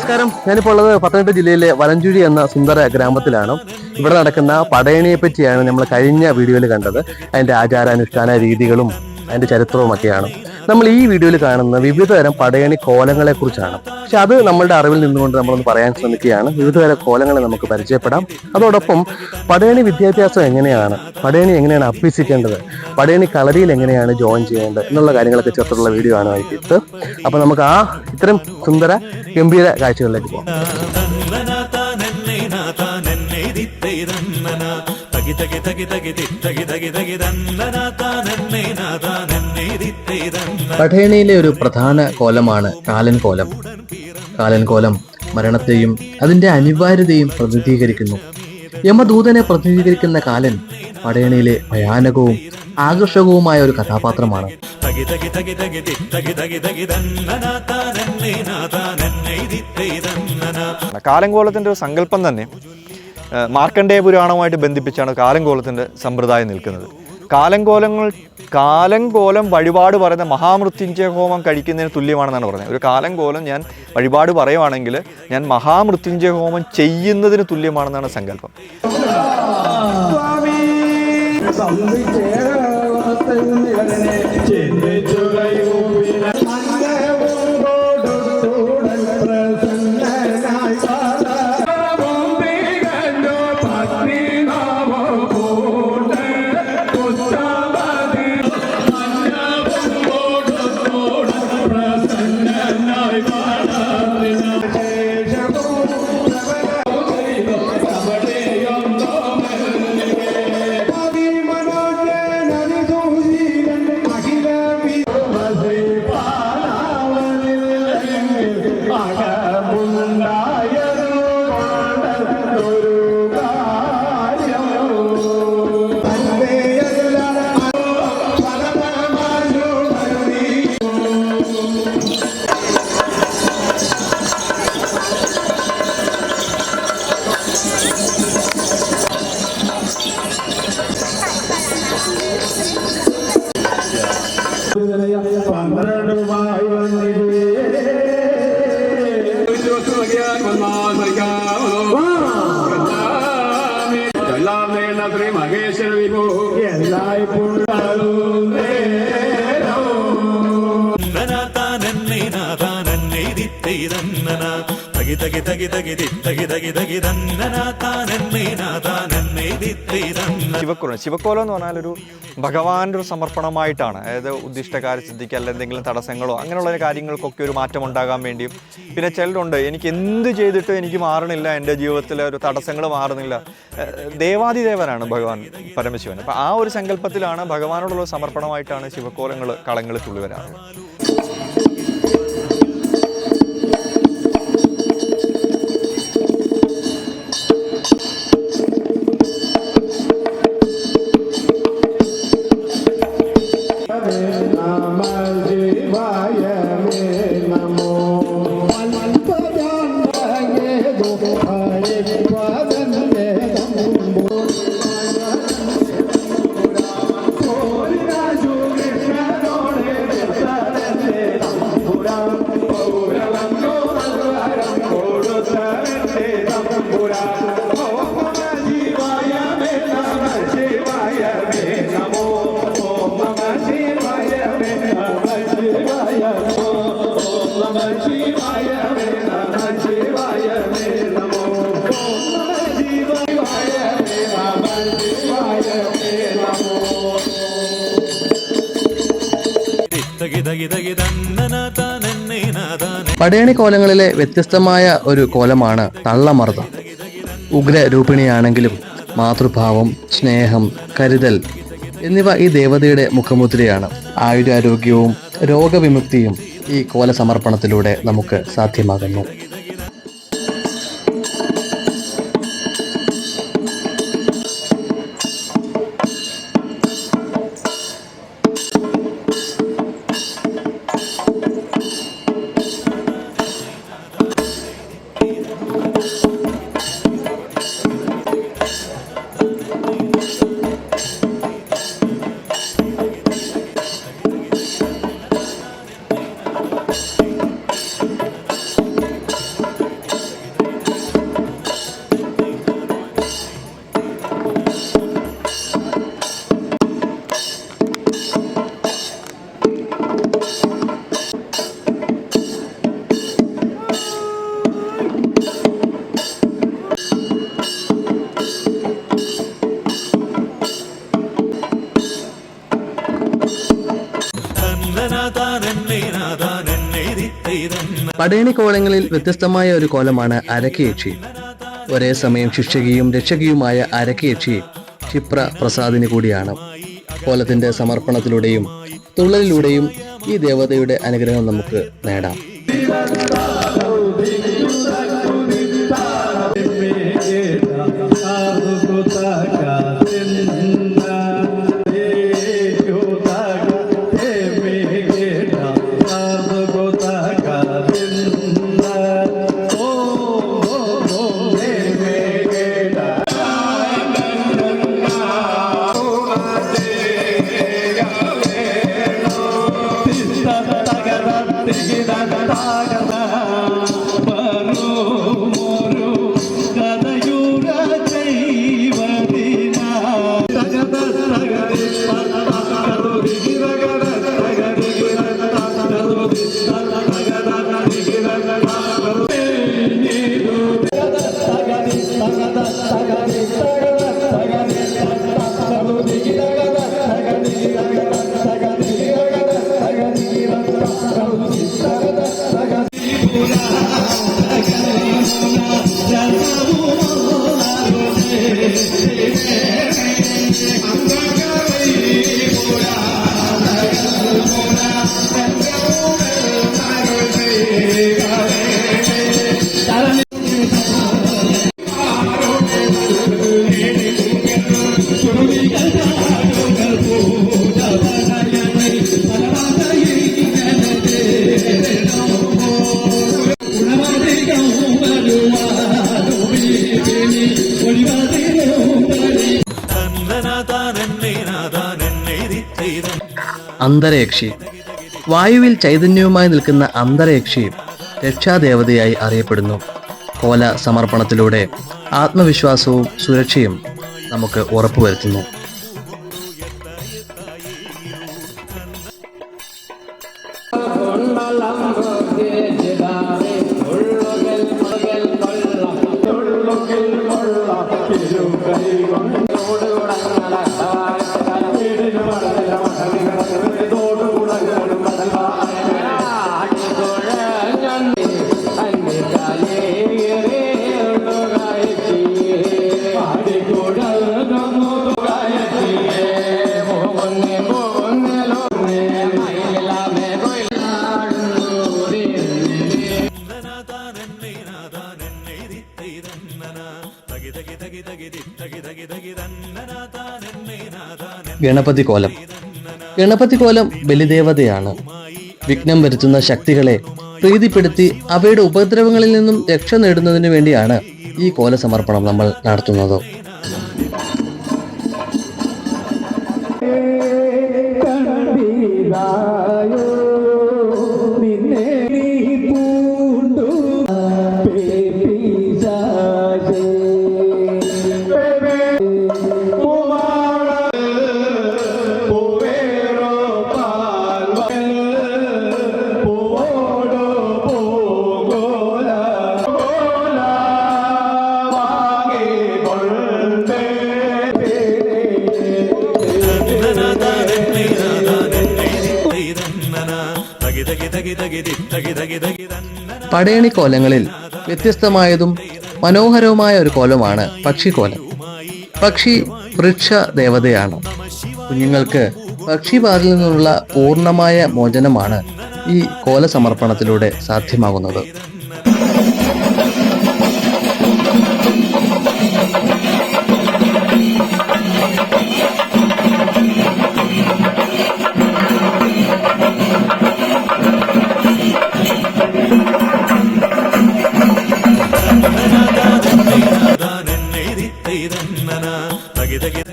നമസ്കാരം. ഞാനിപ്പോൾ ഉള്ളത് പത്തനംതിട്ട ജില്ലയിലെ വലഞ്ചുഴി എന്ന സുന്ദര ഗ്രാമത്തിലാണ്. ഇവിടെ നടക്കുന്ന പടയണിയെ പറ്റിയാണ് നമ്മൾ കഴിഞ്ഞ വീഡിയോയിൽ കണ്ടത്. അതിന്റെ ആചാരാനുഷ്ഠാന രീതികളും അതിന്റെ ചരിത്രവും ഒക്കെയാണ് നമ്മൾ ഈ വീഡിയോയിൽ കാണുന്ന വിവിധ തരം പടയണി കോലങ്ങളെ കുറിച്ചാണ്. പക്ഷെ അത് നമ്മളുടെ അറിവിൽ നിന്നുകൊണ്ട് നമ്മളൊന്ന് പറയാൻ ശ്രമിക്കുകയാണ്. വിവിധ തരം കോലങ്ങളെ നമുക്ക് പരിചയപ്പെടാം. അതോടൊപ്പം പടയണി വിദ്യാഭ്യാസം എങ്ങനെയാണ്, പടയണി എങ്ങനെയാണ് അഭ്യസിക്കേണ്ടത്, പടയണി കളരിയിൽ എങ്ങനെയാണ് ജോയിൻ ചെയ്യേണ്ടത് എന്നുള്ള കാര്യങ്ങളൊക്കെ ചേർത്തുള്ള വീഡിയോ ആണ് ഇത്. അപ്പൊ നമുക്ക് ഇത്തരം സുന്ദര ഗംഭീര കാഴ്ചകളിലേക്ക് പോകാം. പടയണിയിലെ ഒരു പ്രധാന കോലമാണ് കാലൻ കോലം. കാലൻ കോലം മരണത്തെയും അതിന്റെ അനിവാര്യതയും പ്രതിനിധീകരിക്കുന്നു. യമദൂതനെ പ്രതിനിധീകരിക്കുന്ന കാലൻ പടയണിയിലെ ഭയാനകവും ആകർഷകവുമായ ഒരു കഥാപാത്രമാണ്. കാലങ്കോലത്തിന്റെ ഒരു സങ്കല്പം തന്നെ മാർക്കണ്ഡേയ പുരാണവുമായിട്ട് ബന്ധിപ്പിച്ചാണ് കാലങ്കോലത്തിന്റെ സമ്പ്രദായം നിൽക്കുന്നത്. കാലങ്കോലം വഴിപാട് പറയുന്ന മഹാമൃത്യുഞ്ജയ ഹോമം കഴിക്കുന്നതിന് തുല്യമാണെന്നാണ് പറഞ്ഞത്. ഒരു കാലങ്കോലം ഞാൻ വഴിപാട് പറയുവാണെങ്കിൽ ഞാൻ മഹാമൃത്യുഞ്ജയ ഹോമം ചെയ്യുന്നതിന് തുല്യമാണെന്നാണ് സങ്കല്പം. ശിവക്കോലം എന്ന് പറഞ്ഞാൽ ഒരു ഭഗവാന്റെ ഒരു സമർപ്പണമായിട്ടാണ്. അതായത് ഉദ്ദിഷ്ടകാര്യ സിദ്ധിക്ക് അല്ല എന്തെങ്കിലും തടസ്സങ്ങളോ അങ്ങനെയുള്ള കാര്യങ്ങൾക്കൊക്കെ ഒരു മാറ്റം ഉണ്ടാകാൻ വേണ്ടിയും. പിന്നെ ചിലരുണ്ട് എനിക്ക് എന്ത് ചെയ്തിട്ടും എനിക്ക് മാറണില്ല, എൻ്റെ ജീവിതത്തിലെ ഒരു തടസ്സങ്ങൾ മാറുന്നില്ല. ദേവാദിദേവനാണ് ഭഗവാൻ പരമശിവൻ. അപ്പം ആ ഒരു സങ്കല്പത്തിലാണ് ഭഗവാനോടുള്ള സമർപ്പണമായിട്ടാണ് ശിവക്കോലങ്ങൾ കളങ്ങളിൽ തുള്ളി വരാറ്. പടയണി കോലങ്ങളിലെ വ്യത്യസ്തമായ ഒരു കോലമാണ് തള്ളമർദ്ദം. ഉഗ്രരൂപിണിയാണെങ്കിലും മാതൃഭാവം, സ്നേഹം, കരുതൽ എന്നിവ ഈ ദേവതയുടെ മുഖമുദ്രയാണ്. ആയുരാരോഗ്യവും രോഗവിമുക്തിയും ഈ കോല സമർപ്പണത്തിലൂടെ നമുക്ക് സാധ്യമാകുന്നു. പടയണി കോലങ്ങളിൽ വ്യത്യസ്തമായ ഒരു കോലമാണ് അരക്കയക്ഷി. ഒരേ സമയം ശിക്ഷകിയും രക്ഷകിയുമായ അരക്കയക്ഷി ക്ഷിപ്ര പ്രസാദിനി കൂടിയാണ്. കോലത്തിന്റെ സമർപ്പണത്തിലൂടെയും തുള്ളലിലൂടെയും ഈ ദേവതയുടെ അനുഗ്രഹം നമുക്ക് നേടാം. അന്തരയക്ഷി. വായുവിൽ ചൈതന്യവുമായി നിൽക്കുന്ന അന്തരയക്ഷി രക്ഷാദേവതയായി അറിയപ്പെടുന്നു. കോല സമർപ്പണത്തിലൂടെ ആത്മവിശ്വാസവും സുരക്ഷയും നമുക്ക് ഉറപ്പുവരുത്തുന്നു. ഗണപതി കോലം. ഗണപതി കോലം ബലിദേവതയാണ്. വിഘ്നം വരുത്തുന്ന ശക്തികളെ പ്രീതിപ്പെടുത്തി അവയുടെ ഉപദ്രവങ്ങളിൽ നിന്നും രക്ഷ നേടുന്നതിന് വേണ്ടിയാണ് ഈ കോല സമർപ്പണം നമ്മൾ നടത്തുന്നത്. പടയണി കോലങ്ങളിൽ വ്യത്യസ്തമായതും മനോഹരവുമായ ഒരു കോലമാണ് പക്ഷിക്കോലം. പക്ഷി വൃക്ഷ ദേവതയാണ്. കുഞ്ഞുങ്ങൾക്ക് പക്ഷിബാധയിൽ നിന്നുള്ള പൂർണ്ണമായ മോചനമാണ് ഈ കോല സമർപ്പണത്തിലൂടെ സാധ്യമാകുന്നത്.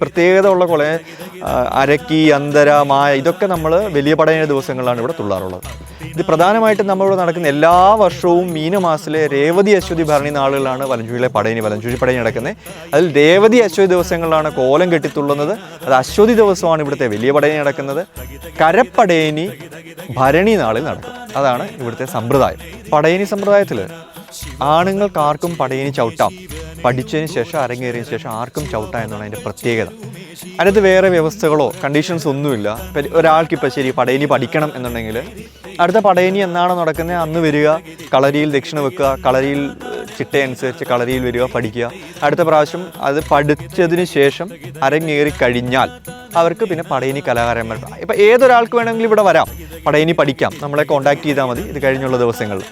പ്രത്യേകത ഉള്ള കൊല അരക്കി, അന്തര, മായ ഇതൊക്കെ നമ്മൾ വലിയ പടയണി ദിവസങ്ങളിലാണ് ഇവിടെ തുള്ളാറുള്ളത്. ഇത് പ്രധാനമായിട്ടും നമ്മളിവിടെ നടക്കുന്ന എല്ലാ വർഷവും മീനമാസത്തിലെ രേവതി അശ്വതി ഭരണി നാളുകളിലാണ് വലഞ്ചുഴിയിലെ വലഞ്ചുഴി പടയണി നടക്കുന്നത്. അതിൽ രേവതി അശ്വതി ദിവസങ്ങളിലാണ് കോലം കെട്ടിത്തുള്ളുന്നത്. അത് അശ്വതി ദിവസമാണ് ഇവിടുത്തെ വലിയ പടയണി നടക്കുന്നത്. കരപ്പടയണി ഭരണി നാളിൽ നടക്കും. അതാണ് ഇവിടുത്തെ സമ്പ്രദായം. പടയണി സമ്പ്രദായത്തിൽ ആണുങ്ങൾക്കാർക്കും പടയണി ചവിട്ടാം. പഠിച്ചതിന് ശേഷം, അരങ്ങേറിയതിന് ശേഷം ആർക്കും ചവിട്ടാം എന്നാണ് അതിൻ്റെ പ്രത്യേകത. അതിനകത്ത് വേറെ വ്യവസ്ഥകളോ കണ്ടീഷൻസ് ഒന്നുമില്ല. ഇപ്പം ഒരാൾക്കിപ്പോൾ ശരി പടയണി പഠിക്കണം എന്നുണ്ടെങ്കിൽ അടുത്ത പടയണി എന്നാണ് നടക്കുന്നത് അന്ന് വരിക, കളരിയിൽ ദക്ഷിണ വെക്കുക, കളരിയിൽ ചിട്ടയനുസരിച്ച് കളരിയിൽ വരിക, പഠിക്കുക. അടുത്ത പ്രാവശ്യം അത് പഠിച്ചതിന് ശേഷം അരങ്ങേറി കഴിഞ്ഞാൽ അവർക്ക് പിന്നെ പടയണി കലാകാരന്മാർ ഇപ്പം ഏതൊരാൾക്ക് വേണമെങ്കിലും ഇവിടെ വരാം, പടയണി പഠിക്കാം. നമ്മളെ കോൺടാക്ട് ചെയ്താൽ മതി ഇത് കഴിഞ്ഞുള്ള ദിവസങ്ങളിൽ.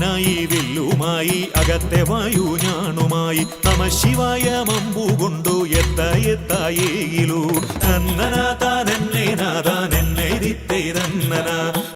ായി വില്ലുമായി അകത്തെ വായു ഞാണുമായി നമ ശിവായ മമ്പു കൊണ്ടു എത്തായേലൂ നന്നനാ താനെന്നെ നാഥാനെന്നെ